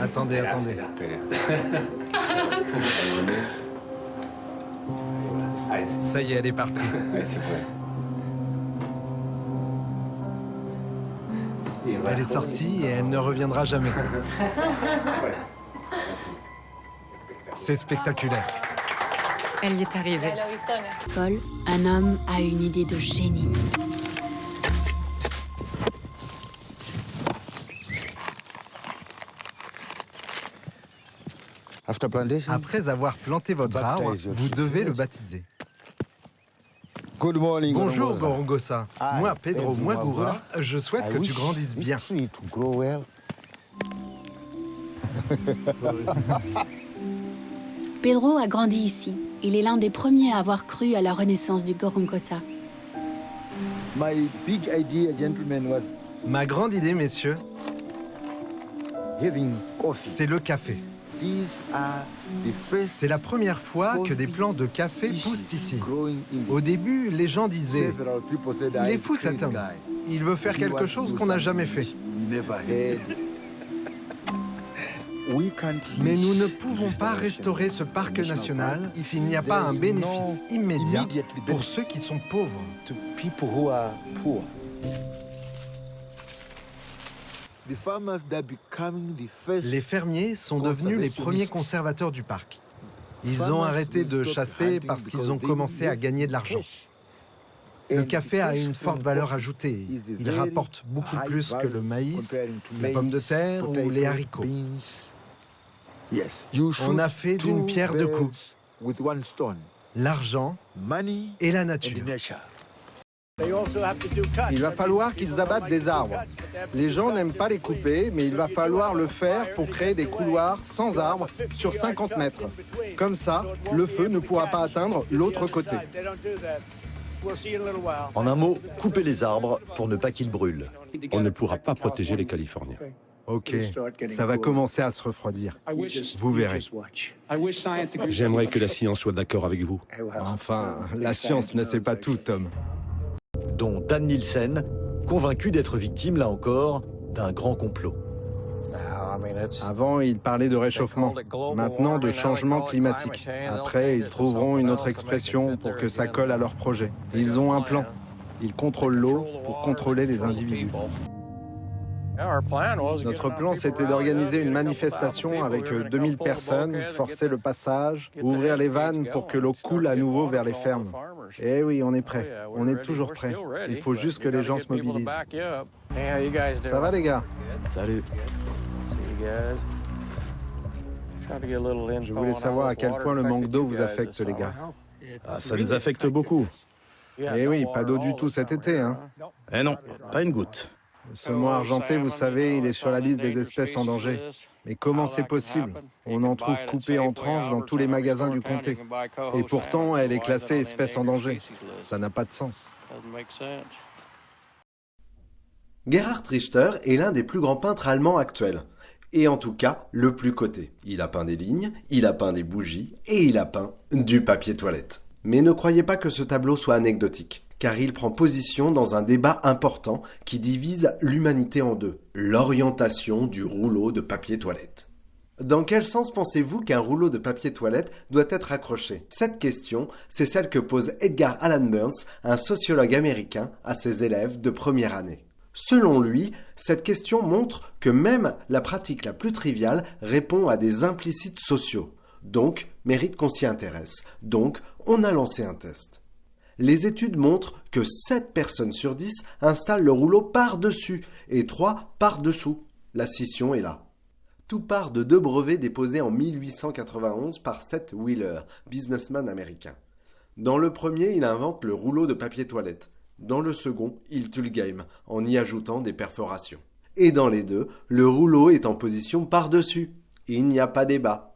Attendez. Ça y est, elle est partie. Elle est sortie et elle ne reviendra jamais. C'est spectaculaire. Elle y est arrivée. Paul, un homme, a une idée de génie. Après avoir planté votre arbre, vous devez le baptiser. Bonjour Gorongosa. Moi, Pedro Moagura, je souhaite que tu grandisses bien. Pedro a grandi ici. Il est l'un des premiers à avoir cru à la renaissance du Gorongosa. Ma grande idée, messieurs, c'est le café. C'est la première fois que des plants de café poussent ici. Au début, les gens disaient « Il est fou cet homme, il veut faire quelque chose qu'on n'a jamais fait ». Mais nous ne pouvons pas restaurer ce parc national s'il n'y a pas un bénéfice immédiat pour ceux qui sont pauvres. Les fermiers sont devenus les premiers conservateurs du parc. Ils ont arrêté de chasser parce qu'ils ont commencé à gagner de l'argent. Le café a une forte valeur ajoutée. Il rapporte beaucoup plus que le maïs, les pommes de terre ou les haricots. On a fait d'une pierre deux coups, l'argent et la nature. Il va falloir qu'ils abattent des arbres. Les gens n'aiment pas les couper, mais il va falloir le faire pour créer des couloirs sans arbres sur 50 mètres. Comme ça, le feu ne pourra pas atteindre l'autre côté. En un mot, couper les arbres pour ne pas qu'ils brûlent. On ne pourra pas protéger les Californiens. Ok, ça va commencer à se refroidir. Vous verrez. J'aimerais que la science soit d'accord avec vous. Enfin, la science ne sait pas tout, Tom. Dont Dan Nielsen, convaincu d'être victime, là encore, d'un grand complot. Avant, ils parlaient de réchauffement, maintenant de changement climatique. Après, ils trouveront une autre expression pour que ça colle à leur projet. Ils ont un plan. Ils contrôlent l'eau pour contrôler les individus. Notre plan, c'était d'organiser une manifestation avec 2000 personnes, forcer le passage, ouvrir les vannes pour que l'eau coule à nouveau vers les fermes. Eh oui, on est prêt. On est toujours prêt. Il faut juste que les gens se mobilisent. Ça va, les gars? Salut. Je voulais savoir à quel point le manque d'eau vous affecte, les gars. Ah, ça nous affecte beaucoup. Eh oui, pas d'eau du tout cet été, hein. Eh non, pas une goutte. Le saumon argenté, vous savez, il est sur la liste des espèces en danger. Mais comment c'est possible? On en trouve coupé en tranches dans tous les magasins du comté. Et pourtant, elle est classée espèce en danger. Ça n'a pas de sens. Gerhard Richter est l'un des plus grands peintres allemands actuels. Et en tout cas, le plus coté. Il a peint des lignes, il a peint des bougies et il a peint du papier toilette. Mais ne croyez pas que ce tableau soit anecdotique, car il prend position dans un débat important qui divise l'humanité en deux, l'orientation du rouleau de papier toilette. Dans quel sens pensez-vous qu'un rouleau de papier toilette doit être accroché? Cette question, c'est celle que pose Edgar Allan Burns, un sociologue américain, à ses élèves de première année. Selon lui, cette question montre que même la pratique la plus triviale répond à des implicites sociaux. Donc, mérite qu'on s'y intéresse. Donc, on a lancé un test. Les études montrent que 7 personnes sur 10 installent le rouleau par-dessus et 3 par-dessous. La scission est là. Tout part de 2 brevets déposés en 1891 par Seth Wheeler, businessman américain. Dans le premier, il invente le rouleau de papier toilette. Dans le second, il tue le game en y ajoutant des perforations. Et dans les deux, le rouleau est en position par-dessus. Il n'y a pas débat.